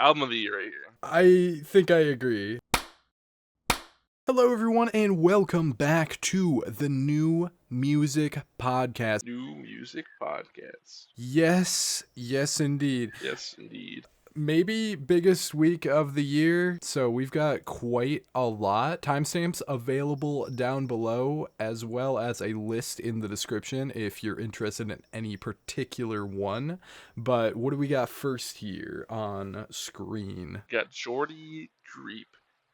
album of the year right here. I think I agree. Hello, everyone, and welcome back to the New Music Podcast. New Music Podcast. Yes, indeed. Yes, indeed. Maybe biggest week of the year, so we've got quite a lot. Timestamps available down below, as well as a list in the description if you're interested in any particular one. But what do we got first here on screen? Got Geordie Greep,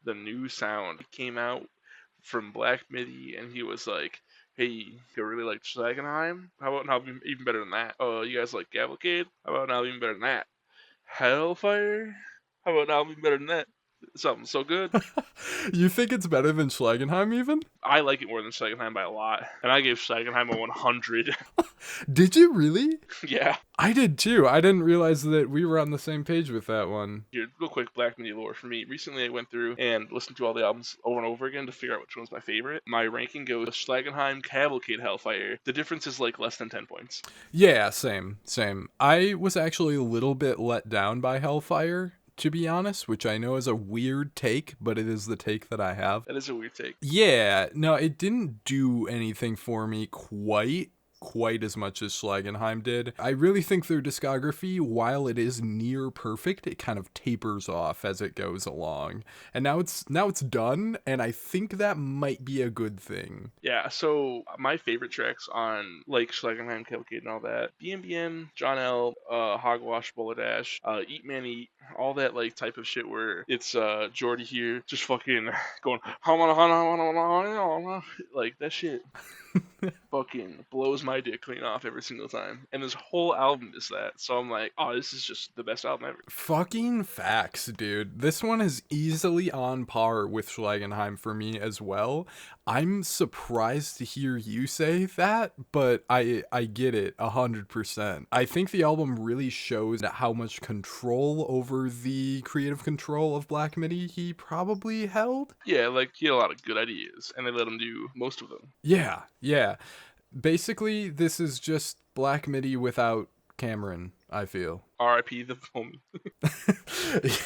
the new sound. He came out from Black Midi, and he was like, hey, you really like Schlagenheim? How about now even better than that? Oh, you guys like Cavalcade? How about now even better than that? Hellfire? How about now even better than that? Something so good. You think it's better than Schlagenheim even? I like it more than Schlagenheim by a lot, and I gave Schlagenheim a 100. Did you really? Yeah. I did too. I didn't realize that we were on the same page with that one. Here, real quick, Black Midi lore for me. Recently, I went through and listened to all the albums over and over again to figure out which one's my favorite. My ranking goes Schlagenheim, Cavalcade, Hellfire. The difference is like less than 10 points. Yeah, same. I was actually a little bit let down by Hellfire, to be honest, which I know is a weird take, but it is the take that I have. That is a weird take. Yeah, no, it didn't do anything for me quite as much as Schlagenheim did. I really think their discography, while it is near perfect, it kind of tapers off as it goes along. And now it's done, and I think that might be a good thing. Yeah, so my favorite tracks on like Schlagenheim, Cavalcade, and all that, BNBN, John L, Hogwash, Bullet Eat Man Eat, all that like type of shit where it's Geordie here just fucking going like that shit. Fucking blows my dick clean off every single time. And this whole album is that. So I'm like, oh, this is just the best album ever. Fucking facts, dude. This one is easily on par with Schlagenheim for me as well. I'm surprised to hear you say that, but I get it 100%. I think the album really shows how much control over the creative control of Black Midi he probably held. Yeah, like he had a lot of good ideas, and they let him do most of them. Yeah. Basically, this is just Black Midi without Cameron, I feel. R.I.P. the homie.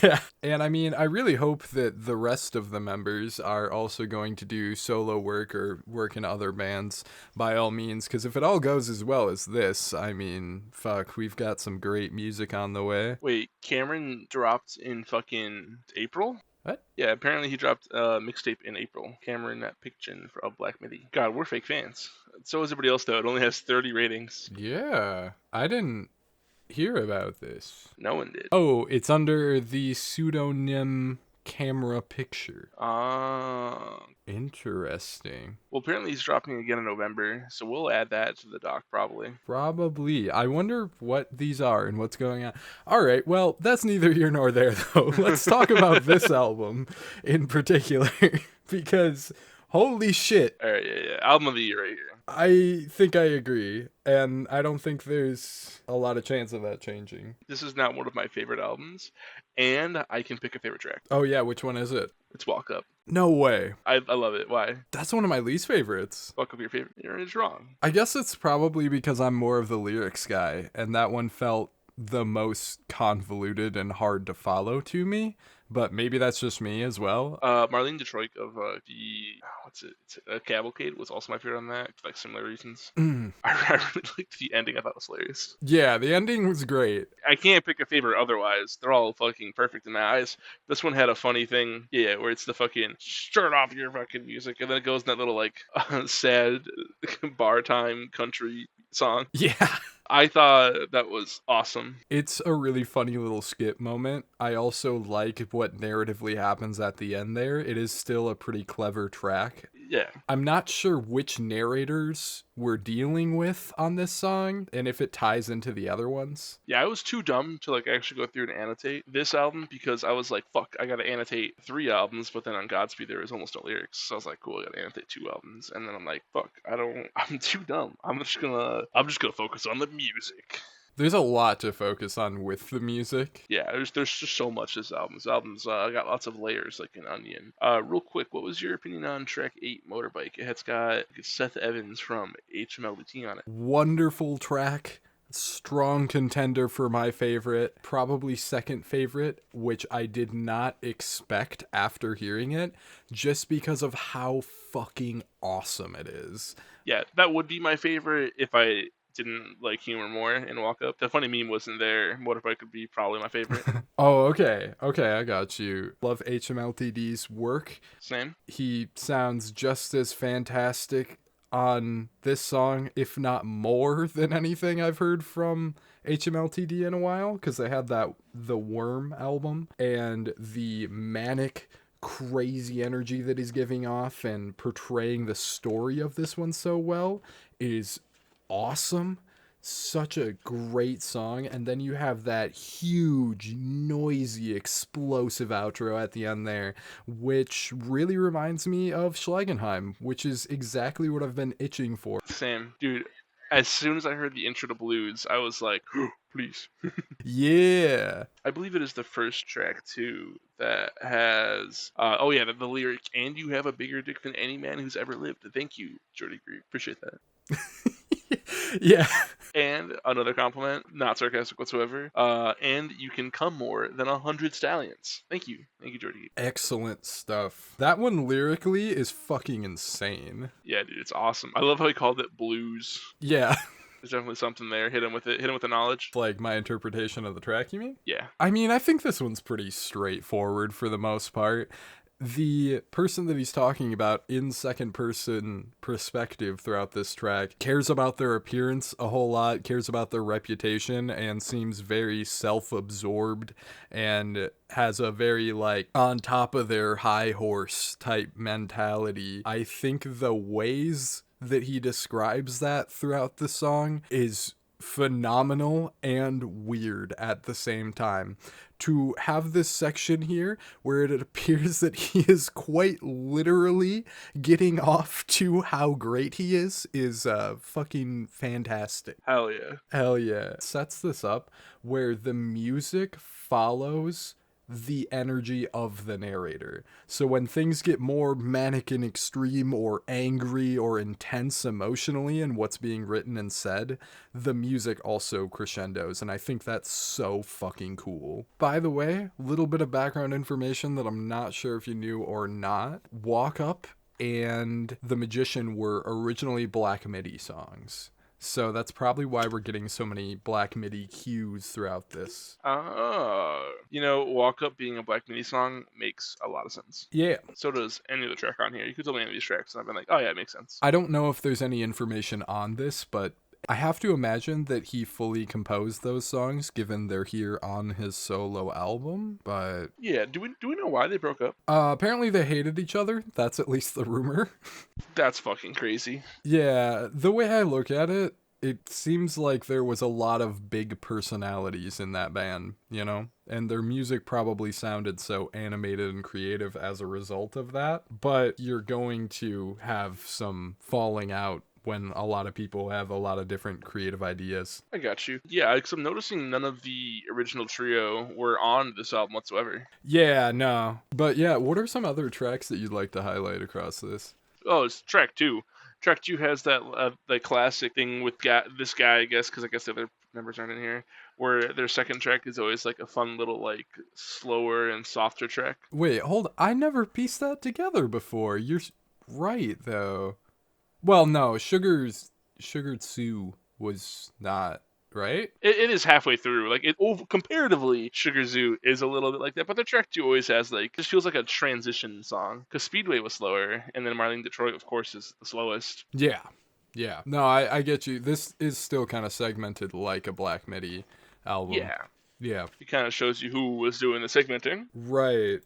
Yeah. And I mean, I really hope that the rest of the members are also going to do solo work or work in other bands by all means, because if it all goes as well as this, I mean, fuck, we've got some great music on the way. Wait, Cameron dropped in fucking April? What? Yeah, apparently he dropped a mixtape in April. Cameron Picton of Black Midi. God, we're fake fans. So is everybody else, though. It only has 30 ratings. Yeah. I didn't hear about this. No one did. Oh, it's under the pseudonym Camera Picture. Interesting. Well, apparently he's dropping again in November, so we'll add that to the doc probably. Probably. I wonder what these are and what's going on. All right, well, that's neither here nor there, though. Let's talk about this album in particular, because holy shit. All right, yeah. Album of the year right here. I think I agree, and I don't think there's a lot of chance of that changing. This is not one of my favorite albums, and I can pick a favorite track. Oh, yeah, which one is it? It's Walk Up. No way. I love it. Why? That's one of my least favorites. Walk Up your favorite. You're just wrong. I guess it's probably because I'm more of the lyrics guy, and that one felt the most convoluted and hard to follow to me. But maybe that's just me as well. Marlene Detroit of It's Cavalcade was also my favorite on that, for like similar reasons. I really liked the ending. I thought it was hilarious. Yeah, the ending was great. I can't pick a favorite otherwise. They're all fucking perfect in my eyes. This one had a funny thing, where it's the fucking start off your fucking music, and then it goes in that little like sad bar time country song. Yeah. I thought that was awesome. It's a really funny little skip moment. I also like what narratively happens at the end there. It is still a pretty clever track. Yeah. I'm not sure which narrators we're dealing with on this song and if it ties into the other ones. Yeah, I was too dumb to like actually go through and annotate this album because I was like, fuck, I gotta annotate 3 albums, but then on Godspeed there was almost no lyrics. So I was like, cool, I gotta annotate 2 albums. And then I'm like, fuck, I'm too dumb. I'm just gonna focus on the music. There's a lot to focus on with the music. Yeah, there's just so much this album. This album's got lots of layers like an onion. Real quick, what was your opinion on track 8, Motorbike? It's got Seth Evans from HMLDT on it. Wonderful track. Strong contender for my favorite, probably second favorite, which I did not expect after hearing it, just because of how fucking awesome it is. Yeah, that would be my favorite if I didn't like humor more and walk up. The funny meme wasn't there. What if I could be probably my favorite? Oh, okay. Okay, I got you. Love HMLTD's work. Same. He sounds just as fantastic on this song, if not more than anything I've heard from HMLTD in a while, because they had that The Worm album, and the manic, crazy energy that he's giving off and portraying the story of this one so well is awesome. Such a great song. And then you have that huge, noisy, explosive outro at the end there, which really reminds me of Schlegenheim, which is exactly what I've been itching for. Same. Dude, as soon as I heard the intro to Blues, I was like, please. Yeah. I believe it is the first track too that has oh yeah, the lyric, and you have a bigger dick than any man who's ever lived. Thank you, Geordie Greep. Appreciate that. Yeah. And another compliment, not sarcastic whatsoever. And you can come more than 100 stallions. Thank you, Geordie. Excellent stuff. That one lyrically is fucking insane. Yeah, dude, it's awesome. I love how he called it blues. Yeah. There's definitely something there. Hit him with it. Hit him with the knowledge. Like my interpretation of the track, you mean? Yeah. I mean, I think this one's pretty straightforward for the most part. The person that he's talking about in second person perspective throughout this track cares about their appearance a whole lot, cares about their reputation, and seems very self-absorbed and has a very like on top of their high horse type mentality. I think the ways that he describes that throughout the song is phenomenal and weird at the same time. To have this section here where it appears that he is quite literally getting off to how great he is fucking fantastic. Hell yeah. Hell yeah. It sets this up where the music follows the energy of the narrator. So when things get more manic and extreme or angry or intense emotionally in what's being written and said, the music also crescendos, and I think that's so fucking cool. By the way, little bit of background information that I'm not sure if you knew or not. Walk Up and The Magician were originally Black MIDI songs. So that's probably why we're getting so many Black MIDI cues throughout this. Walk Up being a Black Midi song makes a lot of sense. Yeah. So does any other track on here. You could tell me any of these tracks, and I've been like, oh yeah, it makes sense. I don't know if there's any information on this, but I have to imagine that he fully composed those songs, given they're here on his solo album. But yeah, do we know why they broke up? Apparently they hated each other. That's at least the rumor. That's fucking crazy. Yeah, the way I look at it, it seems like there was a lot of big personalities in that band, you know? And their music probably sounded so animated and creative as a result of that. But you're going to have some falling out when a lot of people have a lot of different creative ideas. I got you. Yeah, because I'm noticing none of the original trio were on this album whatsoever. Yeah, no. But yeah, what are some other tracks that you'd like to highlight across this? Oh, it's track 2. Track 2 has that the classic thing with this guy, I guess, because I guess the other members aren't in here, where their second track is always like a fun little like slower and softer track. Wait, hold on. I never pieced that together before. You're right, though. Well, no, Sugar Sue was not, right? It is halfway through. Like comparatively, Sugar Zoo is a little bit like that, but the track 2 always has like this feels like a transition song because Speedway was slower, and then Marlene Detroit, of course, is the slowest. Yeah. Yeah. No, I get you. This is still kind of segmented like a Black MIDI album. Yeah. Yeah. It kind of shows you who was doing the segmenting. Right.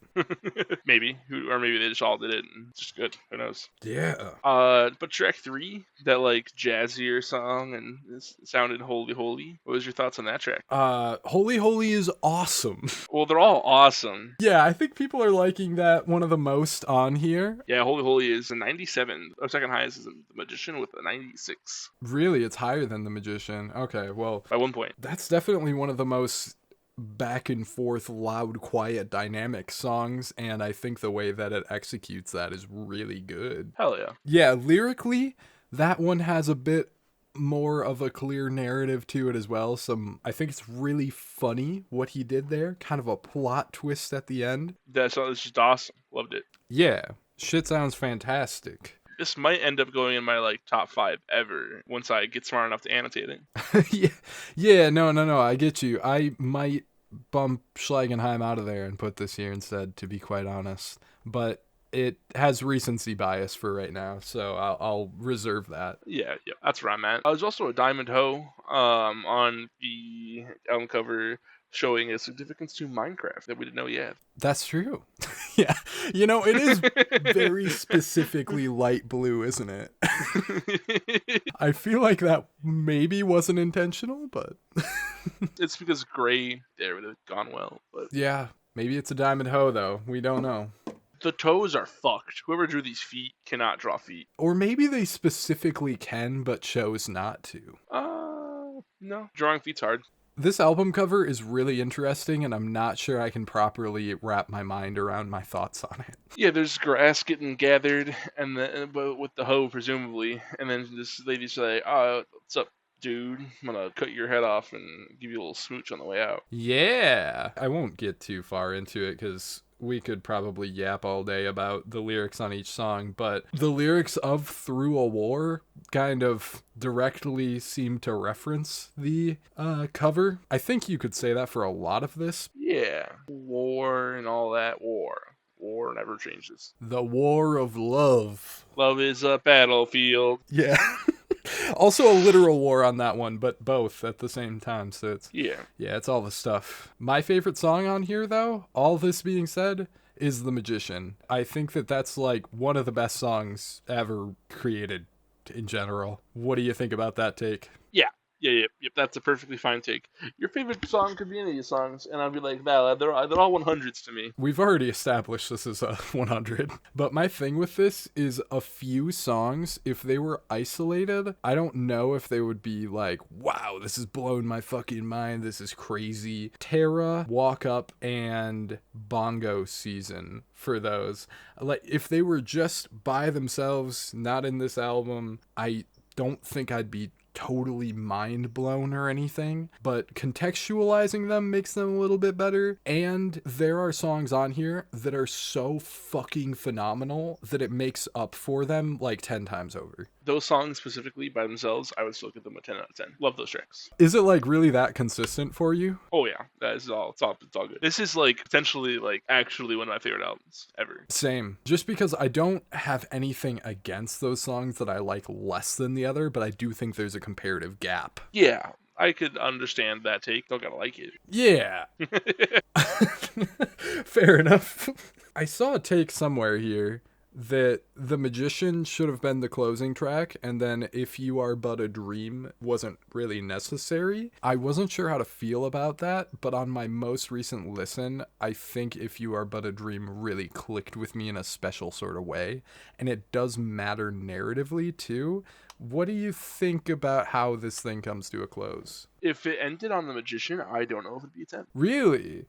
Maybe maybe they just all did it and it's just good. Who knows? Yeah. But track 3, that like jazzier song, and it sounded holy holy. What was your thoughts on that track? Holy Holy is awesome. Well, they're all awesome. Yeah, I think people are liking that one of the most on here. Yeah, Holy Holy is a 97. Our second highest is The Magician with a 96. Really, it's higher than The Magician. Okay, well, by 1 point. That's definitely one of the most back and forth, loud, quiet, dynamic songs, and I think the way that it executes that is really good. Hell yeah. Yeah, lyrically, that one has a bit more of a clear narrative to it as well. I think it's really funny what he did there. Kind of a plot twist at the end. That's just awesome. Loved it. Yeah, shit sounds fantastic. This might end up going in my like top 5 ever once I get smart enough to annotate it. Yeah, yeah, no, I get you. I might bump Schlagenheim out of there and put this here instead, to be quite honest. But it has recency bias for right now, so I'll reserve that. Yeah, that's where I'm at. There's also a Diamond Hoe on the album cover showing a significance to Minecraft that we didn't know yet. That's true. Yeah, it is very specifically light blue, isn't it? I feel like that maybe wasn't intentional, but it's because gray there would have gone well. But yeah, maybe it's a Diamond Hoe though. We don't know. The toes are fucked. Whoever drew these feet cannot draw feet. Or maybe they specifically can, but chose not to. No. Drawing feet's hard. This album cover is really interesting, and I'm not sure I can properly wrap my mind around my thoughts on it. Yeah, there's grass getting gathered, and with the hoe presumably, and then this lady's like, "Oh, what's up, dude? I'm gonna cut your head off and give you a little smooch on the way out." Yeah, I won't get too far into it because we could probably yap all day about the lyrics on each song, but the lyrics of Through a War kind of directly seem to reference the cover. I think you could say that for a lot of this. Yeah, war and all that. War never changes. The War of Love. Love is a battlefield. Yeah. Also a literal war on that one, but both at the same time. So it's all the stuff. My favorite song on here, though, all this being said, is The Magician. I think that's like one of the best songs ever created in general. What do you think about that take? Yeah, that's a perfectly fine take. Your favorite song could be any of these songs, and I'd be like, nah, they're all 100s to me. We've already established this is a 100. But my thing with this is a few songs, if they were isolated, I don't know if they would be like, wow, this is blowing my fucking mind, this is crazy. Terra, Walk Up, and Bongo Season for those. Like, if they were just by themselves, not in this album, I don't think I'd be totally mind blown or anything, but contextualizing them makes them a little bit better. And there are songs on here that are so fucking phenomenal that it makes up for them like 10 times over. Those songs specifically by themselves, I would still give them a 10 out of 10. Love those tracks. Is it like really that consistent for you? Oh yeah, that is all. It's all good. This is like potentially like actually one of my favorite albums ever. Same. Just because I don't have anything against those songs that I like less than the other, but I do think there's a comparative gap. Yeah, I could understand that take. Don't gotta like it. Yeah. Fair enough. I saw a take somewhere here that The Magician should have been the closing track, and then If You Are But a Dream wasn't really necessary. I wasn't sure how to feel about that, but on my most recent listen, I think If You Are But a Dream really clicked with me in a special sort of way, and it does matter narratively too. What do you think about how this thing comes to a close? If it ended on The Magician, I don't know if it'd be a 10. Really?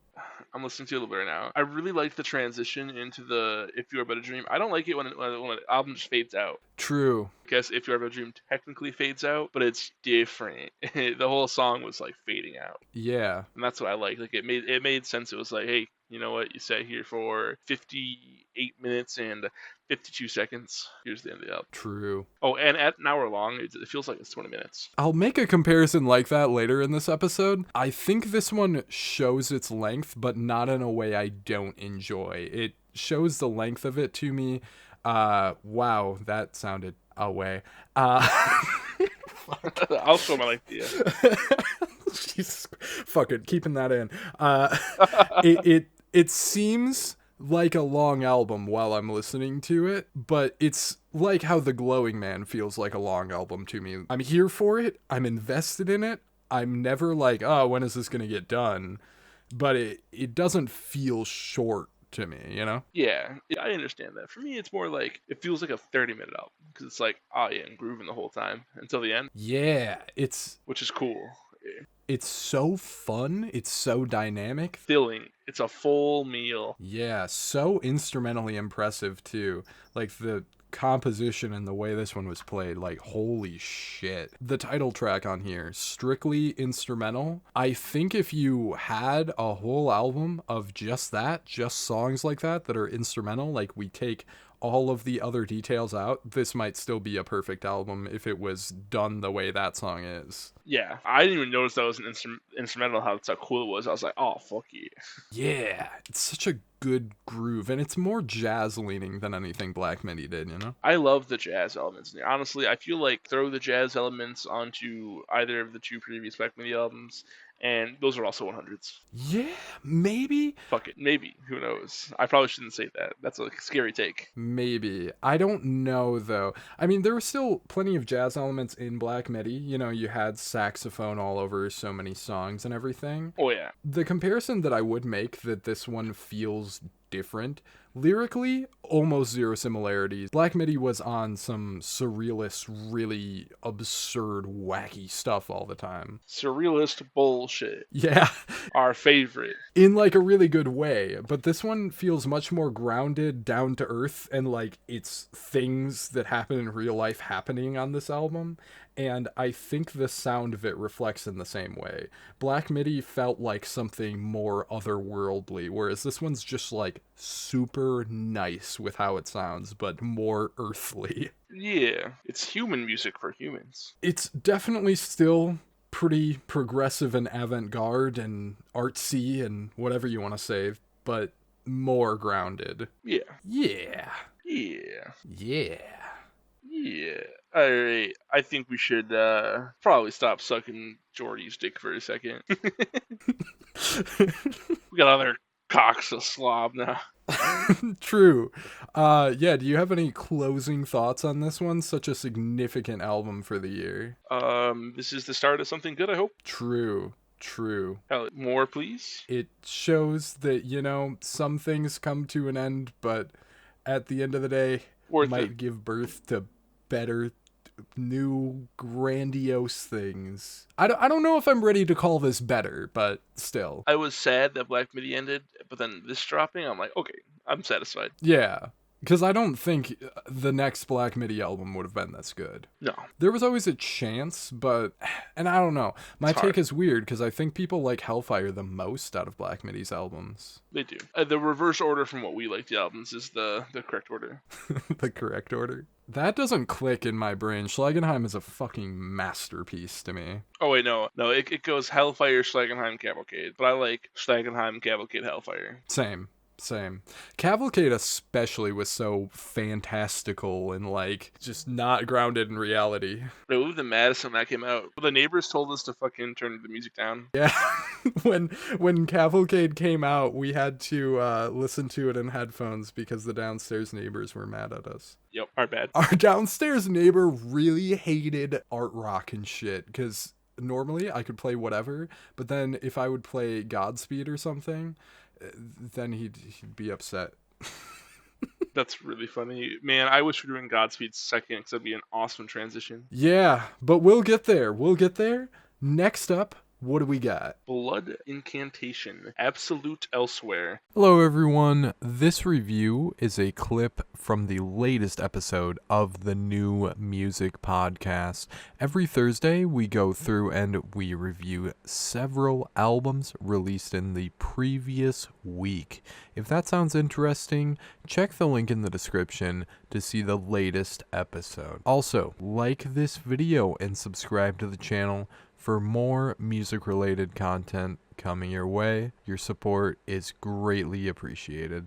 I'm listening to it a little bit right now. I really like the transition into the If You Are But a Dream. I don't like it when an album just fades out. True. I guess If You Are But a Dream technically fades out, but it's different. The whole song was like fading out. Yeah. And that's what I like. Like it made sense. It was like, hey, you know what? You sat here for 58 minutes and 52 seconds. Here's the end of the album. True. Oh, and at an hour long, it feels like it's 20 minutes. I'll make a comparison like that later in this episode. I think this one shows its length, but not in a way I don't enjoy. It shows the length of it to me. Wow, that sounded away. I'll show my length to you. Jesus, fuck it, keeping that in. It seems like a long album while I'm listening to it, but it's like how The Glowing Man feels like a long album to me. I'm here for it. I'm invested in it. I'm never like, oh, when is this going to get done? But it doesn't feel short to me, you know? Yeah, I understand that. For me, it's more like, it feels like a 30-minute album. Because it's like, oh yeah, I'm grooving the whole time until the end. Yeah, which is cool. It's so fun. It's so dynamic. Filling. It's a full meal. Yeah, so instrumentally impressive too. Like the composition and the way this one was played, like, holy shit. The title track on here, strictly instrumental. I think if you had a whole album of just that, just songs like that are instrumental, like we take all of the other details out, this might still be a perfect album if it was done the way that song is. Yeah, I didn't even notice that was an instrumental, how cool it was. I was like, oh, fuck yeah. Yeah, it's such a good groove, and it's more jazz leaning than anything Black Midi did, you know? I love the jazz elements in there. Honestly, I feel like throw the jazz elements onto either of the two previous Black Midi albums, and those are also 100s. Yeah, maybe. Fuck it, maybe. Who knows? I probably shouldn't say that. That's a scary take. Maybe. I don't know, though. I mean, there were still plenty of jazz elements in Black Midi. You know, you had saxophone all over so many songs and everything. Oh, yeah. The comparison that I would make that this one feels different, lyrically, almost zero similarities. Black Midi was on some surrealist, really absurd, wacky stuff all the time. Surrealist bullshit. Yeah. Our favorite. In like a really good way, but this one feels much more grounded, down to earth, and like it's things that happen in real life happening on this album. And I think the sound of it reflects in the same way. Black Midi felt like something more otherworldly, whereas this one's just like super nice with how it sounds, but more earthly. Yeah, it's human music for humans. It's definitely still pretty progressive and avant-garde and artsy and whatever you want to say, but more grounded. Yeah. Yeah. Yeah. Yeah. Yeah. Alright, I think we should probably stop sucking Geordie's dick for a second. We got other cocks to slob now. True. Yeah, do you have any closing thoughts on this one? Such a significant album for the year. This is the start of something good, I hope. True. Hell, more, please? It shows that, you know, some things come to an end, but at the end of the day, might give birth to better, new, grandiose things. I don't know if I'm ready to call this better, but still. I was sad that Black Midi ended, but then this dropping, I'm like, okay, I'm satisfied. Yeah. Because I don't think the next Black Midi album would have been this good. No. There was always a chance, but... And I don't know. My take is weird, because I think people like Hellfire the most out of Black Midi's albums. They do. The reverse order from what we like the albums is the correct order. The correct order? That doesn't click in my brain. Schlegenheim is a fucking masterpiece to me. Oh, wait, no. No, it goes Hellfire, Schlegenheim, Cavalcade. But I like Schlegenheim, Cavalcade, Hellfire. Same. Cavalcade especially was so fantastical and like just not grounded in reality. We were the maddest when that came out. But the neighbors told us to fucking turn the music down. Yeah. when Cavalcade came out, we had to listen to it in headphones because the downstairs neighbors were mad at us. Yep, our bad. Our downstairs neighbor really hated art rock and shit because normally I could play whatever, but then if I would play Godspeed or something, then he'd be upset. That's really funny. Man, I wish we were doing Godspeed second because that'd be an awesome transition. Yeah, but we'll get there. Next up, what do we got? Blood Incantation. Absolute Elsewhere. Hello, everyone. This review is a clip from the latest episode of the New Music Podcast. Every Thursday, we go through and we review several albums released in the previous week. If that sounds interesting, check the link in the description to see the latest episode. Also, like this video and subscribe to the channel for more music-related content coming your way. Your support is greatly appreciated.